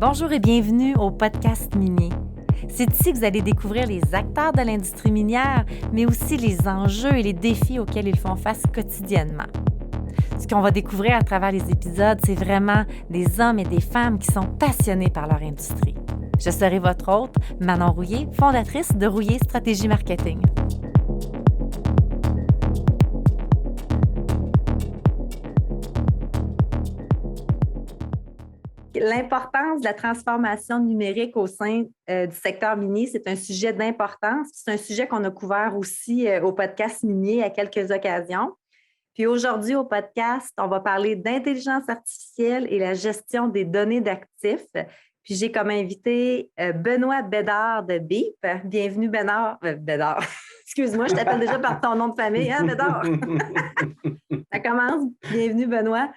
Bonjour et bienvenue au podcast minier. C'est ici que vous allez découvrir les acteurs de l'industrie minière, mais aussi les enjeux et les défis auxquels ils font face quotidiennement. Ce qu'on va découvrir à travers les épisodes, c'est vraiment des hommes et des femmes qui sont passionnés par leur industrie. Je serai votre hôte, Manon Rouillé, fondatrice de Rouillé Stratégie Marketing. L'importance de la transformation numérique au sein du secteur minier, c'est un sujet d'importance. C'est un sujet qu'on a couvert aussi au podcast minier à quelques occasions. Puis aujourd'hui, au podcast, on va parler d'intelligence artificielle et la gestion des données d'actifs. Puis j'ai comme invité Benoît Bédard de BIP. Bienvenue, Bédard. Bédard. Excuse-moi, je t'appelle déjà par ton nom de famille, hein, Bédard? Ça commence. Bienvenue, Benoît.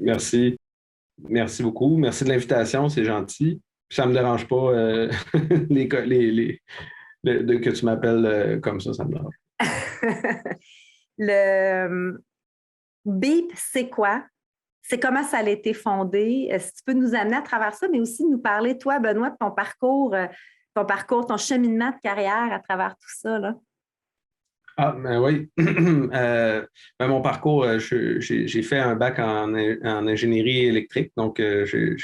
Merci. Merci beaucoup. Merci de l'invitation, c'est gentil. Ça ne me dérange pas que tu m'appelles comme ça me dérange. Le BIP, c'est quoi? C'est comment ça a été fondé? Si tu peux nous amener à travers ça, mais aussi nous parler, toi, Benoît, de ton parcours, ton cheminement de carrière à travers tout ça, là. Ah, ben oui. Mon parcours, j'ai fait un bac en ingénierie électrique. Donc, je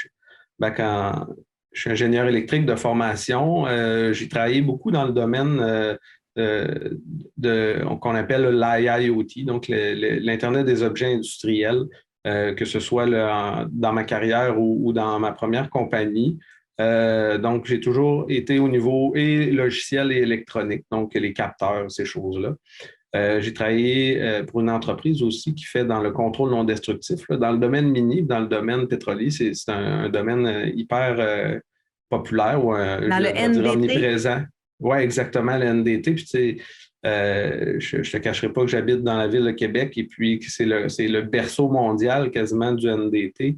suis ingénieur électrique de formation. J'ai travaillé beaucoup dans le domaine qu'on appelle l'IIoT, donc l'Internet des objets industriels, que ce soit dans ma carrière ou dans ma première compagnie. Donc, j'ai toujours été au niveau et logiciel et électronique, donc les capteurs, ces choses-là. J'ai travaillé pour une entreprise aussi qui fait dans le contrôle non destructif, là, dans le domaine minier, dans le domaine pétrolier. C'est un domaine hyper populaire ou dans le NDT. Omniprésent. Oui, exactement, le NDT. Puis, tu sais, je ne te cacherai pas que j'habite dans la ville de Québec et puis que c'est le berceau mondial quasiment du NDT.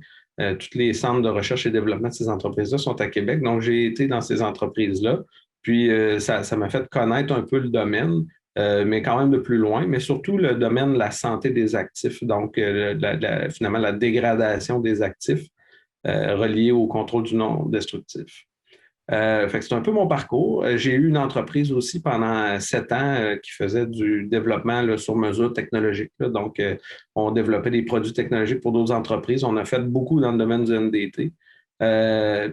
Tous les centres de recherche et développement de ces entreprises-là sont à Québec. Donc, j'ai été dans ces entreprises-là. Puis, ça m'a fait connaître un peu le domaine, mais quand même de plus loin, mais surtout le domaine de la santé des actifs, donc finalement la dégradation des actifs reliés au contrôle du non destructif. Fait que c'est un peu mon parcours. J'ai eu une entreprise aussi pendant 7 ans qui faisait du développement là, sur mesure technologique. Là. Donc, on développait des produits technologiques pour d'autres entreprises. On a fait beaucoup dans le domaine du NDT.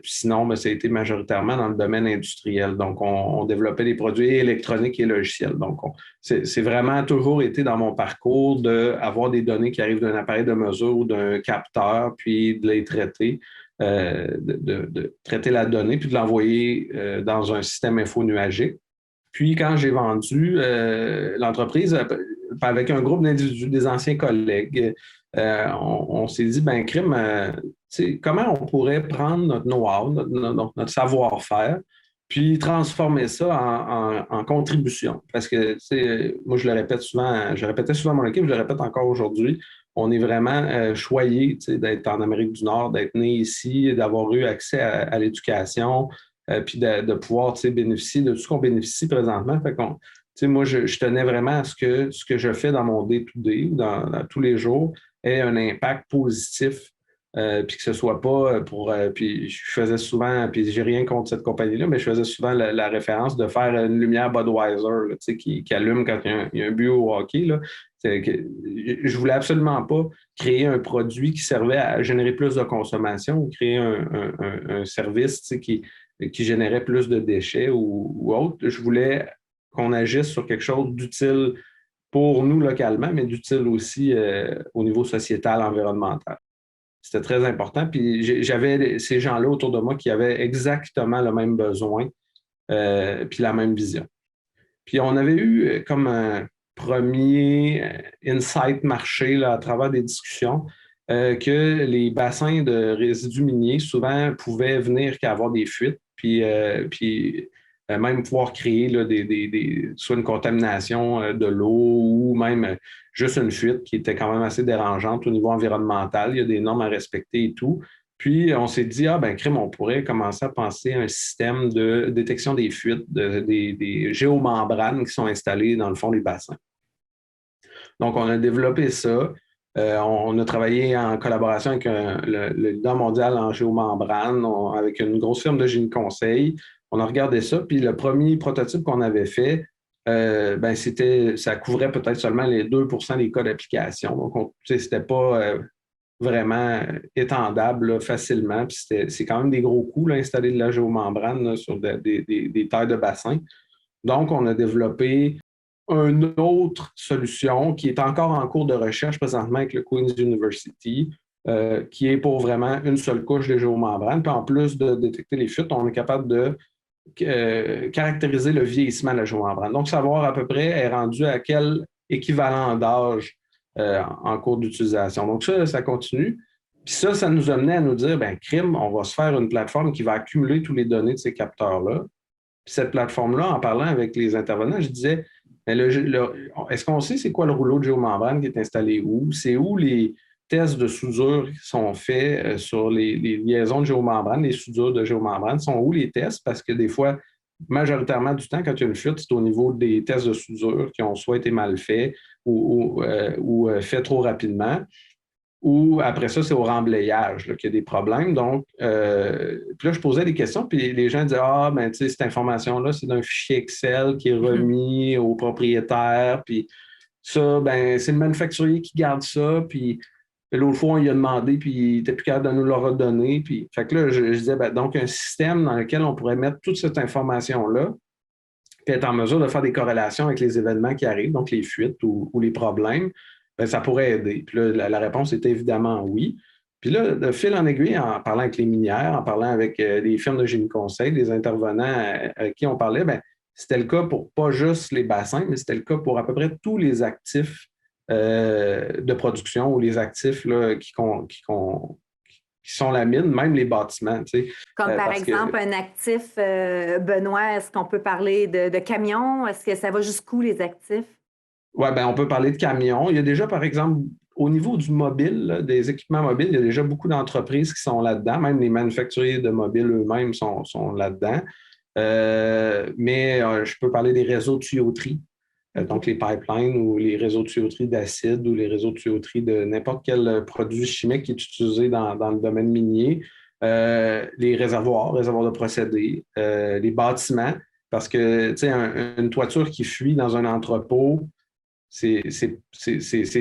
Puis sinon, ça a été majoritairement dans le domaine industriel. Donc, on développait des produits électroniques et logiciels. Donc, c'est vraiment toujours été dans mon parcours d'avoir des données qui arrivent d'un appareil de mesure ou d'un capteur, puis de les traiter. De traiter la donnée puis de l'envoyer dans un système info-nuagique. Puis, quand j'ai vendu l'entreprise avec un groupe d'individus, des anciens collègues, on s'est dit, comment on pourrait prendre notre know-how, notre savoir-faire, puis transformer ça en contribution. Parce que, moi, je répétais souvent à mon équipe, je le répète encore aujourd'hui, on est vraiment choyé d'être en Amérique du Nord, d'être né ici, d'avoir eu accès à l'éducation, puis de pouvoir bénéficier de tout ce qu'on bénéficie présentement. Fait qu'on, moi, je tenais vraiment à ce que je fais dans mon day-to-day, dans tous les jours, ait un impact positif. Puis que ce soit pas pour... puis je faisais souvent, puis j'ai rien contre cette compagnie-là, mais je faisais souvent la référence de faire une lumière Budweiser là, qui allume quand il y a un but au hockey. Là. Je voulais absolument pas créer un produit qui servait à générer plus de consommation ou créer un service qui générait plus de déchets ou autre. Je voulais qu'on agisse sur quelque chose d'utile pour nous localement, mais d'utile aussi au niveau sociétal, environnemental. C'était très important. Puis j'avais ces gens-là autour de moi qui avaient exactement le même besoin puis la même vision. Puis on avait eu comme un premier insight marché là, à travers des discussions que les bassins de résidus miniers souvent pouvaient venir qu'à avoir des fuites, puis même pouvoir créer là, soit une contamination de l'eau ou même juste une fuite qui était quand même assez dérangeante au niveau environnemental. Il y a des normes à respecter et tout. Puis, on s'est dit, crime, on pourrait commencer à penser à un système de détection des fuites, des géomembranes qui sont installées dans le fond des bassins. Donc, on a développé ça. On a travaillé en collaboration avec le leader mondial en géomembrane, avec une grosse firme de génie conseil. On a regardé ça, puis le premier prototype qu'on avait fait, ça couvrait peut-être seulement les 2% des cas d'application. Donc, c'était pas vraiment étendable là, facilement. Puis c'est quand même des gros coûts, là, installer de la géomembrane là, sur des tailles de bassin. Donc, on a développé une autre solution qui est encore en cours de recherche présentement avec le Queen's University, qui est pour vraiment une seule couche de géomembrane. Puis en plus de détecter les fuites, on est capable de caractériser le vieillissement de la géomembrane. Donc, savoir à peu près est rendu à quel équivalent d'âge en cours d'utilisation. Donc, ça continue. Puis ça nous amenait à nous dire, crime, on va se faire une plateforme qui va accumuler toutes les données de ces capteurs-là. Puis cette plateforme-là, en parlant avec les intervenants, je disais, est-ce qu'on sait c'est quoi le rouleau de géomembrane qui est installé où? C'est où les tests de soudure qui sont faits sur les liaisons de géomembrane, les soudures de géomembrane? Sont où les tests? Parce que des fois, majoritairement du temps, quand il y a une fuite, c'est au niveau des tests de soudure qui ont soit été mal faits ou faits trop rapidement. Ou après ça, c'est au remblayage qu'il y a des problèmes. Donc, puis là, je posais des questions, puis les gens disaient, tu sais, cette information-là, c'est d'un fichier Excel qui est remis au propriétaire, puis ça, c'est le manufacturier qui garde ça, puis l'autre fois, on lui a demandé, puis il n'était plus capable de nous le redonner. Puis, fait que là, je disais, donc, un système dans lequel on pourrait mettre toute cette information-là, puis être en mesure de faire des corrélations avec les événements qui arrivent, donc les fuites ou les problèmes, ça pourrait aider. Puis là, la réponse était évidemment oui. Puis là, de fil en aiguille, en parlant avec les minières, en parlant avec des firmes de génie conseil, des intervenants à qui on parlait, c'était le cas pour pas juste les bassins, mais c'était le cas pour à peu près tous les actifs de production ou les actifs là, qui sont la mine, même les bâtiments. Tu sais, comme par exemple un actif, Benoît, est-ce qu'on peut parler de camions? Est-ce que ça va jusqu'où les actifs? Oui, on peut parler de camions. Il y a déjà, par exemple, au niveau du mobile, là, des équipements mobiles, il y a déjà beaucoup d'entreprises qui sont là-dedans. Même les manufacturiers de mobiles eux-mêmes sont là-dedans. Mais je peux parler des réseaux de tuyauterie, donc les pipelines ou les réseaux de tuyauterie d'acide ou les réseaux de tuyauterie de n'importe quel produit chimique qui est utilisé dans le domaine minier. Les réservoirs de procédés, les bâtiments, parce que, tu sais, une toiture qui fuit dans un entrepôt, c'est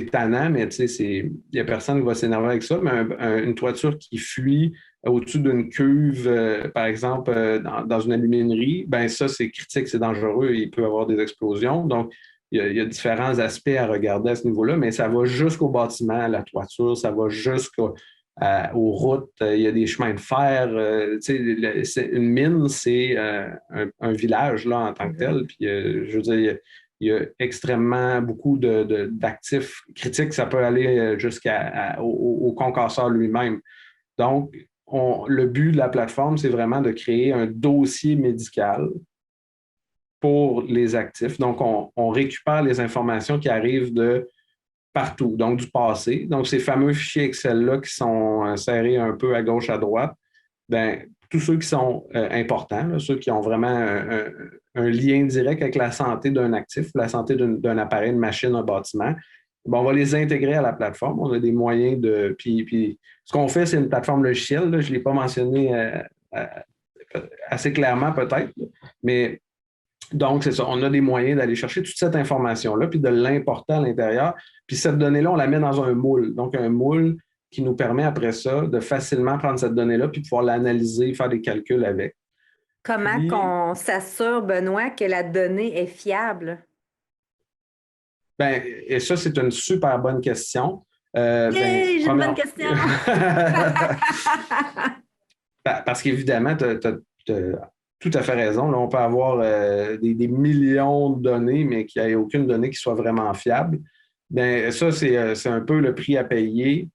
tannant, mais il n'y a personne qui va s'énerver avec ça. Mais une toiture qui fuit au-dessus d'une cuve, par exemple, dans une aluminerie, ça, c'est critique, c'est dangereux, il peut y avoir des explosions. Donc, il y a différents aspects à regarder à ce niveau-là, mais ça va jusqu'au bâtiment, à la toiture, ça va jusqu'aux routes, il y a des chemins de fer. Une mine, c'est un village là, en tant que tel. Puis, je veux dire, il y a extrêmement beaucoup d'actifs critiques. Ça peut aller jusqu'au concasseur lui-même. Donc, le but de la plateforme, c'est vraiment de créer un dossier médical pour les actifs. Donc, on récupère les informations qui arrivent de partout, donc du passé. Donc, ces fameux fichiers Excel-là qui sont serrés un peu à gauche, à droite, tous ceux qui sont importants, là, ceux qui ont vraiment un lien direct avec la santé d'un actif, la santé d'un appareil, une machine, un bâtiment, on va les intégrer à la plateforme. On a des moyens de... Puis ce qu'on fait, c'est une plateforme logicielle. Là, je ne l'ai pas mentionné assez clairement peut-être, mais donc, c'est ça. On a des moyens d'aller chercher toute cette information-là, puis de l'importer à l'intérieur. Puis cette donnée-là, on la met dans un moule. Donc, un moule qui nous permet après ça de facilement prendre cette donnée-là puis pouvoir l'analyser, faire des calculs avec. Comment qu'on s'assure, Benoît, que la donnée est fiable? Et ça, c'est une super bonne question. J'ai une bonne question! Parce qu'évidemment, tu as tout à fait raison. Là, on peut avoir des millions de données, mais qu'il n'y ait aucune donnée qui soit vraiment fiable. Ça, c'est un peu le prix à payer.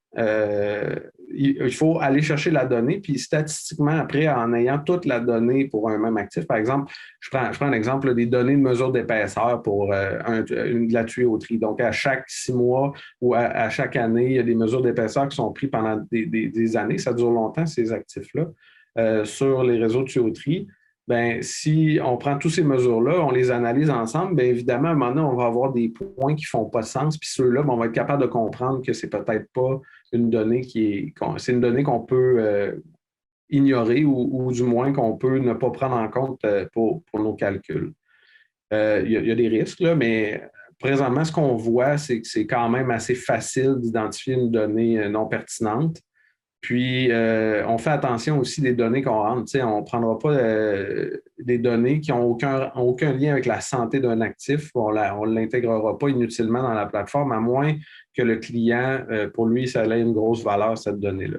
Il faut aller chercher la donnée, puis statistiquement, après, en ayant toute la donnée pour un même actif, par exemple, je prends un exemple là, des données de mesure d'épaisseur pour de la tuyauterie. Donc, à chaque 6 mois ou à chaque année, il y a des mesures d'épaisseur qui sont prises pendant des années. Ça dure longtemps, ces actifs-là, sur les réseaux de tuyauterie. ben, si on prend toutes ces mesures-là, on les analyse ensemble, bien évidemment, à un moment donné, on va avoir des points qui ne font pas de sens, puis ceux-là, ben, on va être capable de comprendre que c'est peut-être pas une donnée c'est une donnée qu'on peut ignorer ou du moins qu'on peut ne pas prendre en compte pour nos calculs. Il y a des risques, là, mais présentement, ce qu'on voit, c'est que c'est quand même assez facile d'identifier une donnée non pertinente. Puis, on fait attention aussi des données qu'on rentre. Tu sais, on ne prendra pas des données qui n'ont aucun lien avec la santé d'un actif. On ne l'intégrera pas inutilement dans la plateforme, à moins que le client, pour lui, ça ait une grosse valeur, cette donnée-là.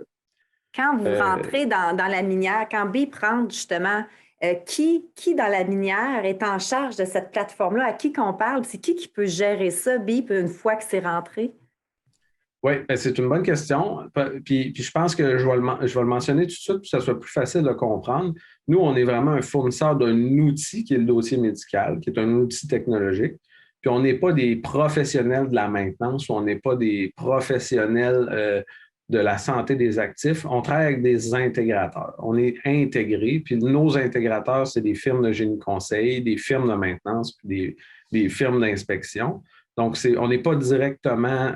Quand vous rentrez dans la minière, quand BIP rentre justement, qui dans la minière est en charge de cette plateforme-là? À qui qu'on parle? C'est qui peut gérer ça, BIP, une fois que c'est rentré? Oui, ben c'est une bonne question. Puis je pense que je vais le mentionner tout de suite pour que ça soit plus facile de comprendre. Nous, on est vraiment un fournisseur d'un outil qui est le dossier médical, qui est un outil technologique. Puis on n'est pas des professionnels de la maintenance, on n'est pas des professionnels de la santé des actifs. On travaille avec des intégrateurs. On est intégrés, puis nos intégrateurs, c'est des firmes de génie conseil, des firmes de maintenance, puis des firmes d'inspection. Donc, on n'est pas directement.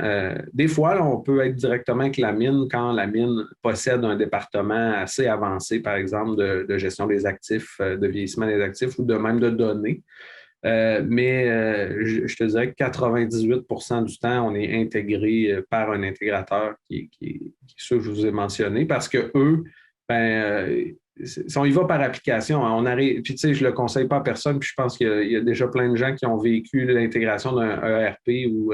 Des fois, là, on peut être directement avec la mine quand la mine possède un département assez avancé, par exemple, de gestion des actifs, de vieillissement des actifs ou de même de données. Mais je te dirais que 98% du temps, on est intégré par un intégrateur qui est ceux que je vous ai mentionnés parce que eux, ben, si on y va par application, hein, on arrive, puis tu sais, je ne le conseille pas à personne, puis je pense qu'il y a déjà plein de gens qui ont vécu l'intégration d'un ERP ou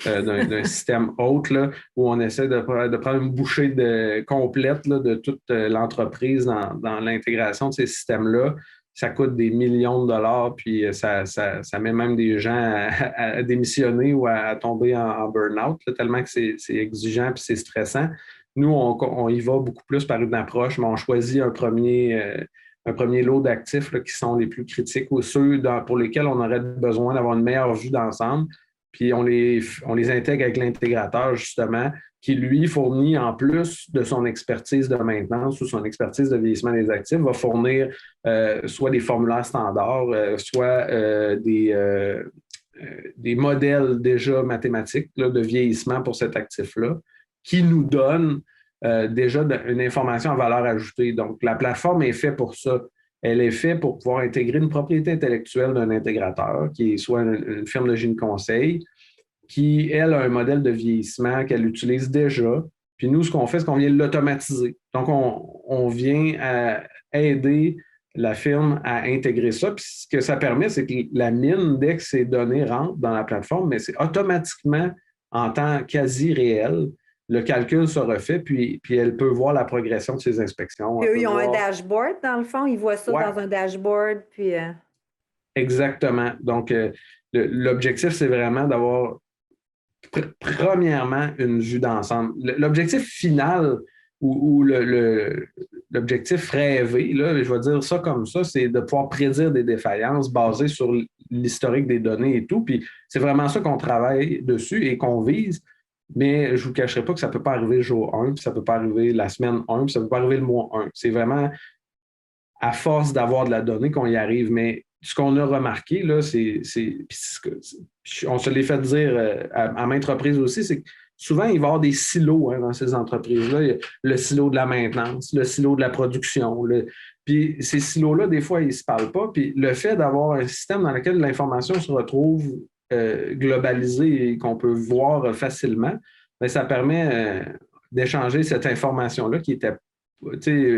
d'un système autre, là, où on essaie de prendre une bouchée complète là, de toute l'entreprise dans l'intégration de ces systèmes-là. Ça coûte des millions de dollars, puis ça met même des gens à démissionner ou à tomber en burn-out, là, tellement que c'est exigeant puis c'est stressant. Nous, on y va beaucoup plus par une approche, mais on choisit un premier lot d'actifs là, qui sont les plus critiques ou ceux pour lesquels on aurait besoin d'avoir une meilleure vue d'ensemble. Puis on les intègre avec l'intégrateur, justement, qui, lui, fournit, en plus de son expertise de maintenance ou son expertise de vieillissement des actifs, va fournir soit des formulaires standards, soit des modèles déjà mathématiques là, de vieillissement pour cet actif-là, qui nous donnent déjà une information à valeur ajoutée. Donc, la plateforme est faite pour ça. Elle est faite pour pouvoir intégrer une propriété intellectuelle d'un intégrateur, qui est soit une firme de génie conseil, qui, elle, a un modèle de vieillissement qu'elle utilise déjà. Puis nous, ce qu'on fait, c'est qu'on vient l'automatiser. Donc, on vient aider la firme à intégrer ça. Puis ce que ça permet, c'est que la mine, dès que ces données rentrent dans la plateforme, mais c'est automatiquement, en temps quasi réel, le calcul se refait, puis elle peut voir la progression de ses inspections. Puis eux, ils ont un dashboard, dans le fond. Ils voient ça dans un dashboard. Puis, Exactement. Donc, l'objectif, c'est vraiment d'avoir, premièrement, une vue d'ensemble. L'objectif final ou l'objectif rêvé, là, je vais dire ça comme ça, c'est de pouvoir prédire des défaillances basées sur l'historique des données et tout. Puis c'est vraiment ça qu'on travaille dessus et qu'on vise. Mais je ne vous cacherai pas que ça ne peut pas arriver le jour 1, puis ça ne peut pas arriver la semaine 1, puis ça ne peut pas arriver le mois 1. C'est vraiment à force d'avoir de la donnée qu'on y arrive. Mais ce qu'on a remarqué, là, on se l'est fait dire à maintes reprises aussi, c'est que souvent, il va y avoir des silos dans ces entreprises-là. Il y a le silo de la maintenance, le silo de la production. Puis ces silos-là, des fois, ils ne se parlent pas. Puis le fait d'avoir un système dans lequel l'information se retrouve globalisée et qu'on peut voir facilement, bien, ça permet d'échanger cette information-là qui était.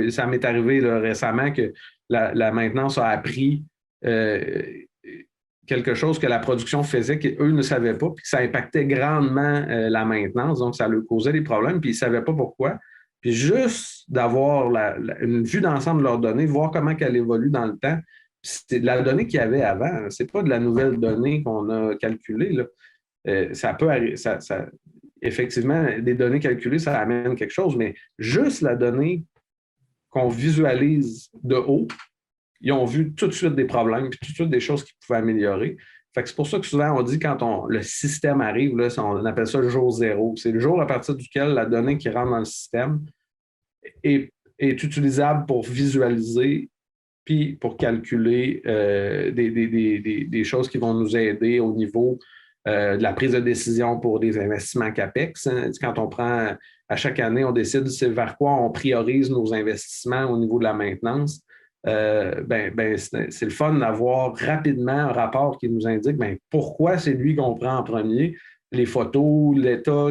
Ça m'est arrivé là, récemment que la maintenance a appris quelque chose que la production faisait qu'eux ne savaient pas, puis que ça impactait grandement la maintenance, donc ça leur causait des problèmes, puis ils ne savaient pas pourquoi. Puis juste d'avoir une vue d'ensemble de leurs données, voir comment elle évolue dans le temps, c'est de la donnée qu'il y avait avant, c'est pas de la nouvelle donnée qu'on a calculée. Là. Ça peut arriver, effectivement, des données calculées, ça amène quelque chose, mais juste la donnée qu'on visualise de haut, ils ont vu tout de suite des problèmes, puis tout de suite des choses qu'ils pouvaient améliorer. Fait que c'est pour ça que souvent on dit quand le système arrive, là, on appelle ça le jour zéro. C'est le jour à partir duquel la donnée qui rentre dans le système est utilisable pour visualiser puis pour calculer des choses qui vont nous aider au niveau de la prise de décision pour des investissements CAPEX. Hein. Quand on prend, à chaque année, on décide vers quoi on priorise nos investissements au niveau de la maintenance. C'est le fun d'avoir rapidement un rapport qui nous indique pourquoi c'est lui qu'on prend en premier. Les photos, l'état,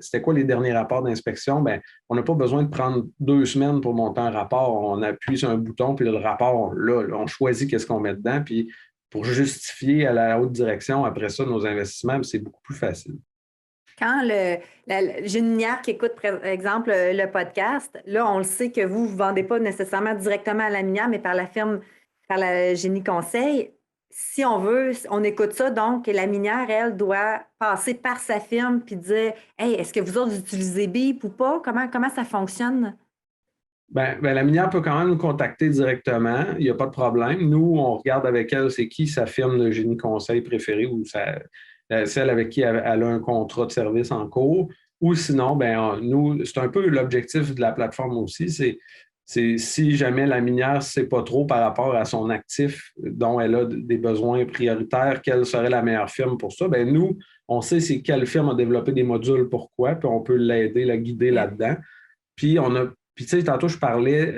c'était quoi les derniers rapports d'inspection? On n'a pas besoin de prendre 2 semaines pour monter un rapport. On appuie sur un bouton, puis le rapport, là, on choisit qu'est-ce qu'on met dedans, puis pour justifier à la haute direction, après ça, nos investissements, c'est beaucoup plus facile. Quand j'ai une minière qui écoute, par exemple, le podcast, là, on le sait que vous ne vendez pas nécessairement directement à la minière, mais par la firme, par la Génie Conseil. Si on veut, on écoute ça, donc la minière, elle, doit passer par sa firme puis dire « Hey, est-ce que vous autres utilisez BIP ou pas? Comment ça fonctionne? » La minière peut quand même nous contacter directement. Il n'y a pas de problème. Nous, on regarde avec elle, c'est qui sa firme de génie conseil préférée ou celle avec qui elle a un contrat de service en cours. Ou sinon, nous, c'est un peu l'objectif de la plateforme aussi, c'est si jamais la minière ne sait pas trop par rapport à son actif dont elle a des besoins prioritaires, quelle serait la meilleure firme pour ça, nous, on sait c'est quelle firme a développé des modules, pourquoi, puis on peut l'aider, la guider là-dedans. Puis tu sais, tantôt, je parlais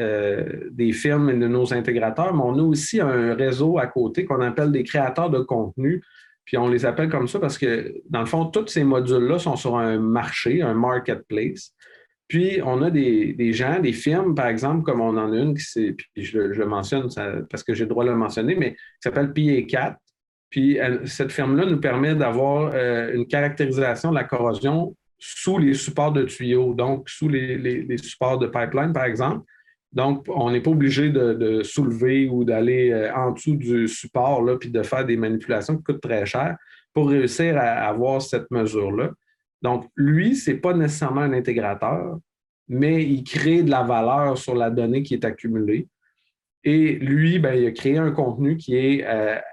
des firmes et de nos intégrateurs, mais on a aussi un réseau à côté qu'on appelle des créateurs de contenu. Puis on les appelle comme ça parce que, dans le fond, tous ces modules-là sont sur un marché, un marketplace. Puis on a des gens, des firmes, par exemple, comme on en a une, puis je le mentionne parce que j'ai le droit de le mentionner, mais qui s'appelle PA4. Puis cette firme-là nous permet d'avoir une caractérisation de la corrosion sous les supports de tuyaux, donc sous les supports de pipeline, par exemple. Donc, on n'est pas obligé de soulever ou d'aller en dessous du support là, puis de faire des manipulations qui coûtent très cher pour réussir à avoir cette mesure-là. Donc, lui, ce n'est pas nécessairement un intégrateur, mais il crée de la valeur sur la donnée qui est accumulée. Et lui, il a créé un contenu qui est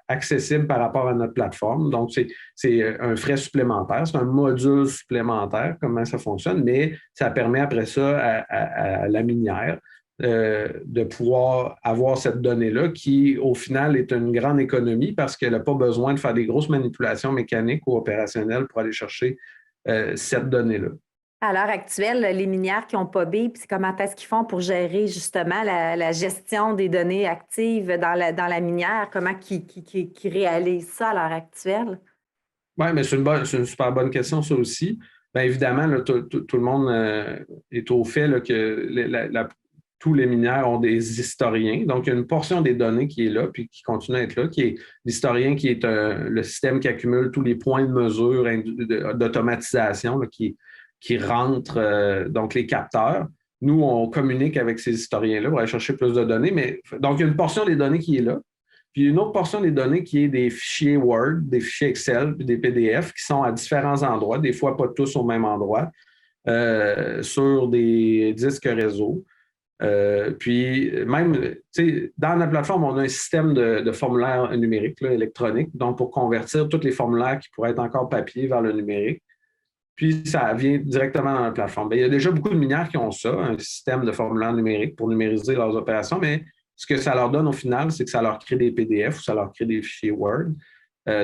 accessible par rapport à notre plateforme. Donc, c'est un frais supplémentaire, c'est un module supplémentaire, comment ça fonctionne, mais ça permet après ça à la minière de pouvoir avoir cette donnée-là qui, au final, est une grande économie parce qu'elle n'a pas besoin de faire des grosses manipulations mécaniques ou opérationnelles pour aller chercher cette donnée-là. À l'heure actuelle, les minières qui n'ont pas BIP, comment est-ce qu'ils font pour gérer justement la gestion des données actives dans la minière? Comment ils réalisent ça à l'heure actuelle? Oui, mais c'est une super bonne question, ça aussi. Bien évidemment, là, tout le monde est au fait là, que tous les minières ont des historiens. Donc, il y a une portion des données qui est là, puis qui continue à être là, qui est l'historien, qui est le système qui accumule tous les points de mesure d'automatisation là, qui rentrent, donc les capteurs. Nous, on communique avec ces historiens-là pour aller chercher plus de données. Donc, il y a une portion des données qui est là. Puis une autre portion des données qui est des fichiers Word, des fichiers Excel, puis des PDF qui sont à différents endroits, des fois pas tous au même endroit, sur des disques réseau. Puis même, tu sais, dans la plateforme, on a un système de formulaire numérique, là, électronique, donc pour convertir tous les formulaires qui pourraient être encore papier vers le numérique. Puis ça vient directement dans la plateforme. Il y a déjà beaucoup de minières qui ont ça, un système de formulaire numérique pour numériser leurs opérations, mais ce que ça leur donne au final, c'est que ça leur crée des PDF ou ça leur crée des fichiers Word.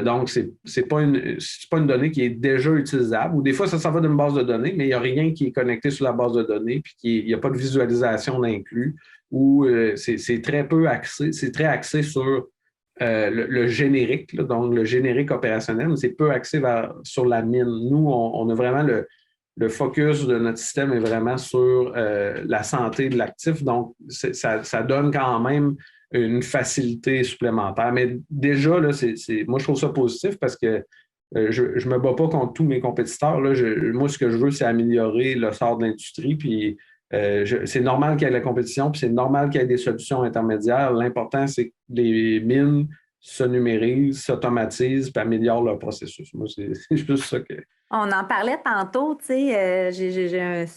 Donc, c'est pas une donnée qui est déjà utilisable. Ou des fois, ça va d'une base de données, mais il n'y a rien qui est connecté sur la base de données, puis il n'y a pas de visualisation d'inclus, ou c'est très peu axé, c'est très axé sur le générique, là, donc le générique opérationnel, mais c'est peu axé sur la mine. Nous, on a vraiment le focus de notre système est vraiment sur la santé de l'actif, donc ça donne quand même une facilité supplémentaire. Mais déjà, là, moi, je trouve ça positif parce que je ne me bats pas contre tous mes compétiteurs. Là. Moi, ce que je veux, c'est améliorer le sort de l'industrie, puis c'est normal qu'il y ait de la compétition, puis c'est normal qu'il y ait des solutions intermédiaires. L'important, c'est que les mines se numérisent, s'automatisent, puis améliorent leur processus. Moi, c'est juste ça que... On en parlait tantôt, tu sais,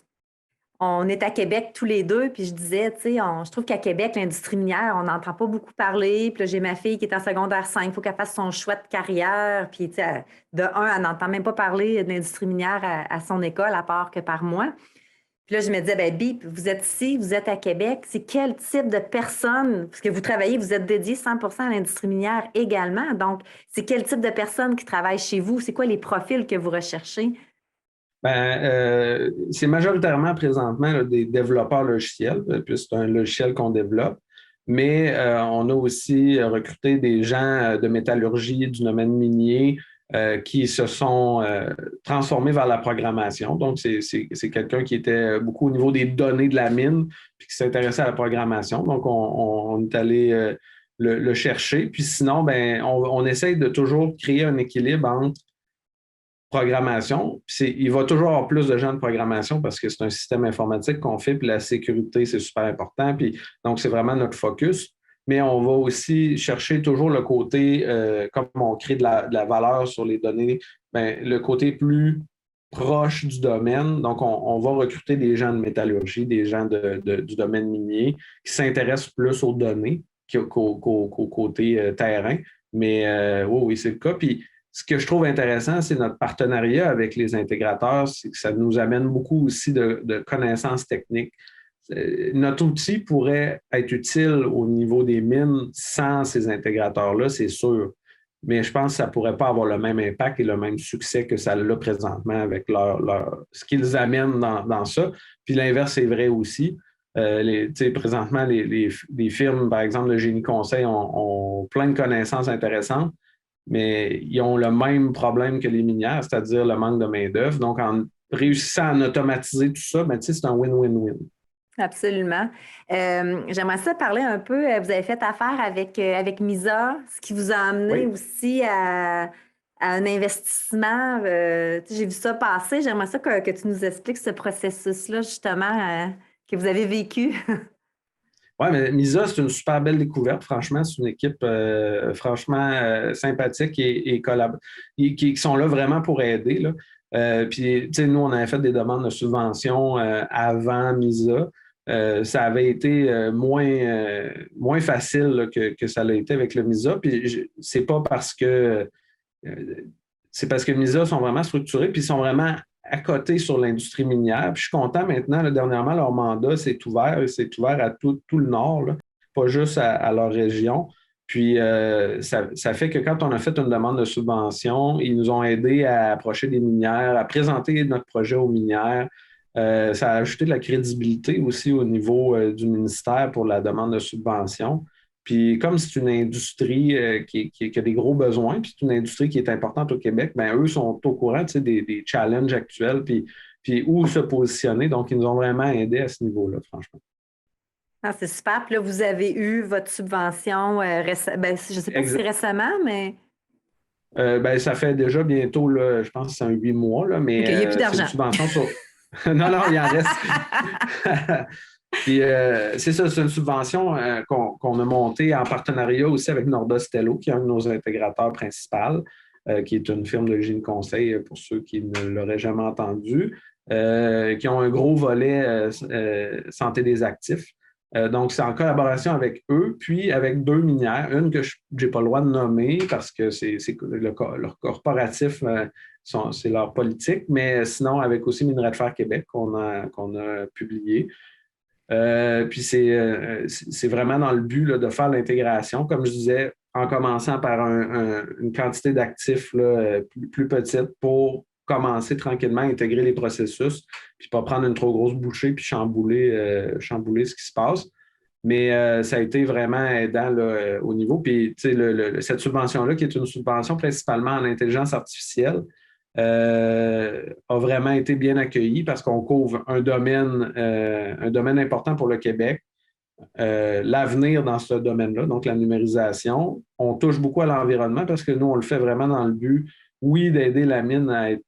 on est à Québec tous les deux, puis je disais, tu sais, je trouve qu'à Québec, l'industrie minière, on n'entend pas beaucoup parler. Puis là, j'ai ma fille qui est en secondaire 5, il faut qu'elle fasse son choix de carrière. Puis, tu sais, de un, elle n'entend même pas parler de l'industrie minière à son école, à part que par moi. Puis là, je me disais, ben Bip, vous êtes ici, vous êtes à Québec, c'est quel type de personnes, parce que vous travaillez, vous êtes dédié 100% à l'industrie minière également, donc c'est quel type de personnes qui travaillent chez vous? C'est quoi les profils que vous recherchez? C'est majoritairement présentement là, des développeurs logiciels, puis c'est un logiciel qu'on développe, mais on a aussi recruté des gens de métallurgie, du domaine minier, qui se sont transformés vers la programmation. Donc, c'est quelqu'un qui était beaucoup au niveau des données de la mine, puis qui s'intéressait à la programmation. Donc, on est allé le chercher. Puis sinon, ben, on essaye de toujours créer un équilibre entre programmation. Il va toujours avoir plus de gens de programmation parce que c'est un système informatique qu'on fait, puis la sécurité, c'est super important. Puis, donc, c'est vraiment notre focus. Mais on va aussi chercher toujours le côté, comme on crée de la valeur sur les données, ben, le côté plus proche du domaine. Donc, on va recruter des gens de métallurgie, des gens du domaine minier qui s'intéressent plus aux données qu'au côté terrain. Mais oui, oui, c'est le cas. Puis, ce que je trouve intéressant, c'est notre partenariat avec les intégrateurs, c'est que ça nous amène beaucoup aussi de connaissances techniques. Notre outil pourrait être utile au niveau des mines sans ces intégrateurs-là, c'est sûr. Mais je pense que ça ne pourrait pas avoir le même impact et le même succès que ça l'a présentement avec ce qu'ils amènent dans ça. Puis l'inverse est vrai aussi. Présentement, les firmes, par exemple, de génie conseil ont plein de connaissances intéressantes, mais ils ont le même problème que les minières, c'est-à-dire le manque de main-d'œuvre. Donc, en réussissant à automatiser tout ça, ben, c'est un win-win-win. Absolument. J'aimerais ça parler un peu. Vous avez fait affaire avec MISA, ce qui vous a amené aussi à un investissement. J'ai vu ça passer. J'aimerais ça que tu nous expliques ce processus-là, justement, que vous avez vécu. Oui, mais MISA, c'est une super belle découverte. Franchement, c'est une équipe franchement sympathique et qui sont là vraiment pour aider. Là. Puis, nous, on avait fait des demandes de subventions avant MISA. Ça avait été moins facile là, que ça l'a été avec le MISA. Puis, c'est pas parce que c'est parce que MISA sont vraiment structurés, puis ils sont vraiment à côté sur l'industrie minière. Puis je suis content maintenant, là, dernièrement, leur mandat s'est ouvert à tout le Nord, là, pas juste à leur région. Puis ça fait que quand on a fait une demande de subvention, ils nous ont aidés à approcher des minières, à présenter notre projet aux minières. Ça a ajouté de la crédibilité aussi au niveau du ministère pour la demande de subvention. Puis comme c'est une industrie qui a des gros besoins, puis c'est une industrie qui est importante au Québec, bien, eux sont au courant des challenges actuels, puis où se positionner. Donc, ils nous ont vraiment aidés à ce niveau-là, franchement. Ah, c'est super. Puis là, vous avez eu votre subvention je ne sais pas si c'est récemment, mais... Ça fait déjà bientôt, là, je pense que c'est 8 mois, là, mais OK, il n'y a plus d'argent. c'est une subvention sur... non, il en reste. Puis c'est ça, c'est une subvention qu'on a montée en partenariat aussi avec Nordostello, qui est un de nos intégrateurs principaux, qui est une firme de génie conseil pour ceux qui ne l'auraient jamais entendu, qui ont un gros volet santé des actifs. Donc, c'est en collaboration avec eux, puis avec 2 minières, une que je n'ai pas le droit de nommer parce que c'est leur corporatif, c'est leur politique, mais sinon avec aussi Minerais de Fer Québec qu'on a publié. Puis c'est vraiment dans le but là, de faire l'intégration, comme je disais, en commençant par une quantité d'actifs là, plus petite pour commencer tranquillement à intégrer les processus, puis pas prendre une trop grosse bouchée puis chambouler ce qui se passe. Mais ça a été vraiment aidant là, au niveau. Puis cette subvention-là, qui est une subvention principalement en intelligence artificielle, a vraiment été bien accueilli parce qu'on couvre un domaine important pour le Québec. L'avenir dans ce domaine-là, donc la numérisation. On touche beaucoup à l'environnement parce que nous, on le fait vraiment dans le but, oui, d'aider la mine à être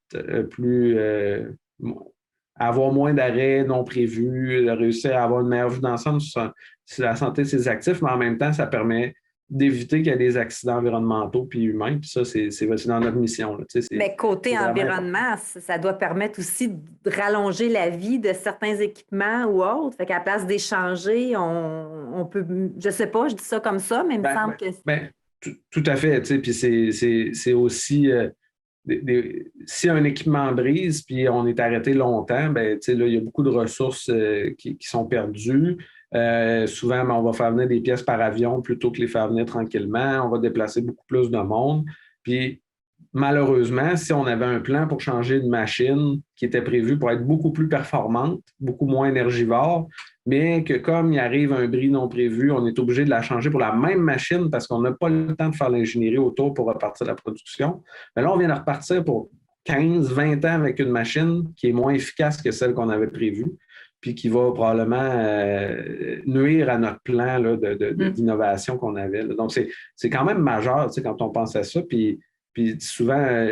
à avoir moins d'arrêts non prévus, de réussir à avoir une meilleure vue d'ensemble sur la santé de ses actifs, mais en même temps, ça permet d'éviter qu'il y ait des accidents environnementaux puis humains. Puis ça, c'est dans notre mission. Là. Mais côté environnement, ça doit permettre aussi de rallonger la vie de certains équipements ou autres. Fait qu'à la place d'échanger, on peut, je sais pas, je dis ça comme ça, mais il me semble que... Tout à fait. Puis c'est aussi... si un équipement brise puis on est arrêté longtemps, ben, là, il y a beaucoup de ressources qui sont perdues. Souvent, on va faire venir des pièces par avion plutôt que les faire venir tranquillement. On va déplacer beaucoup plus de monde. Puis, malheureusement, si on avait un plan pour changer une machine qui était prévue pour être beaucoup plus performante, beaucoup moins énergivore, mais que comme il arrive un bris non prévu, on est obligé de la changer pour la même machine parce qu'on n'a pas le temps de faire l'ingénierie autour pour repartir la production. Mais là, on vient de repartir pour 15, 20 ans avec une machine qui est moins efficace que celle qu'on avait prévue, puis qui va probablement nuire à notre plan là, d'innovation qu'on avait. Là. Donc, c'est quand même majeur quand on pense à ça. Puis souvent,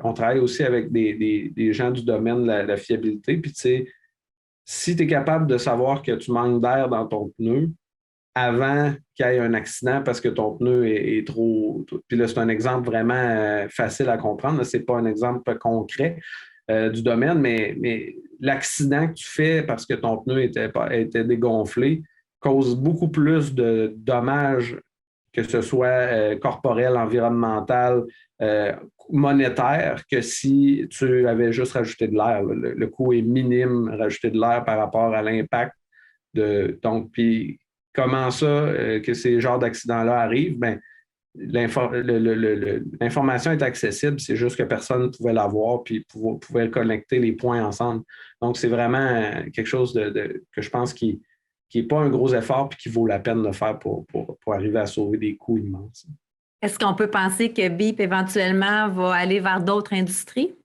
on travaille aussi avec des gens du domaine de la fiabilité. Puis, tu sais, si tu es capable de savoir que tu manques d'air dans ton pneu avant qu'il y ait un accident parce que ton pneu est trop... Puis là, c'est un exemple vraiment facile à comprendre. Ce n'est pas un exemple concret du domaine, mais l'accident que tu fais parce que ton pneu était dégonflé cause beaucoup plus de dommages, que ce soit corporel, environnemental, monétaire, que si tu avais juste rajouté de l'air. Le coût est minime, rajouter de l'air par rapport à l'impact. Donc, puis comment ça, que ces genres d'accidents-là arrivent? Ben, l'information est accessible, c'est juste que personne ne pouvait l'avoir puis pouvait connecter les points ensemble. Donc, c'est vraiment quelque chose que je pense qui n'est pas un gros effort puis qui vaut la peine de faire pour arriver à sauver des coûts immenses. Est-ce qu'on peut penser que BIP éventuellement va aller vers d'autres industries?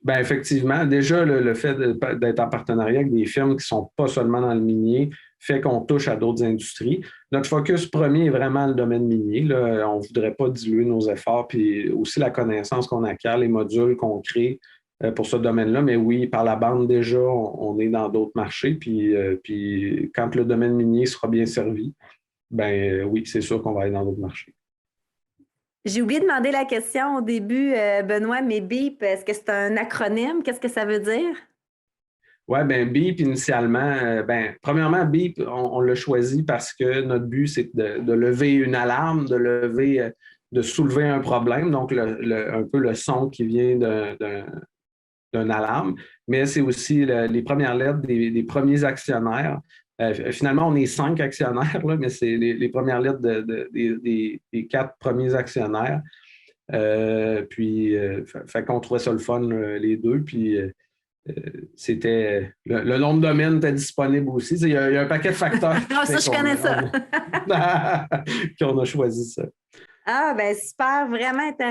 Bien, effectivement, déjà, le fait d'être en partenariat avec des firmes qui ne sont pas seulement dans le minier fait qu'on touche à d'autres industries. Notre focus premier est vraiment le domaine minier. Là. On ne voudrait pas diluer nos efforts, puis aussi la connaissance qu'on acquiert, les modules qu'on crée pour ce domaine-là. Mais oui, par la bande, déjà, on est dans d'autres marchés. Puis quand le domaine minier sera bien servi, ben oui, c'est sûr qu'on va aller dans d'autres marchés. J'ai oublié de demander la question au début, Benoît, mais BIP, est-ce que c'est un acronyme? Qu'est-ce que ça veut dire? Oui, bien, BIP, initialement, premièrement, BIP, on l'a choisi parce que notre but, c'est de lever une alarme, de soulever un problème, donc un peu le son qui vient d'une alarme, mais c'est aussi les premières lettres des premiers actionnaires. Finalement, on est 5 actionnaires, là, mais c'est les premières lettres des 4 premiers actionnaires. Fait qu'on trouvait ça le fun, les deux. Puis c'était le nom de domaine était disponible aussi. Il y a un paquet de facteurs. Ça, je connais ça. Qu'on a choisi ça. Ah, ben super, vraiment intéressant.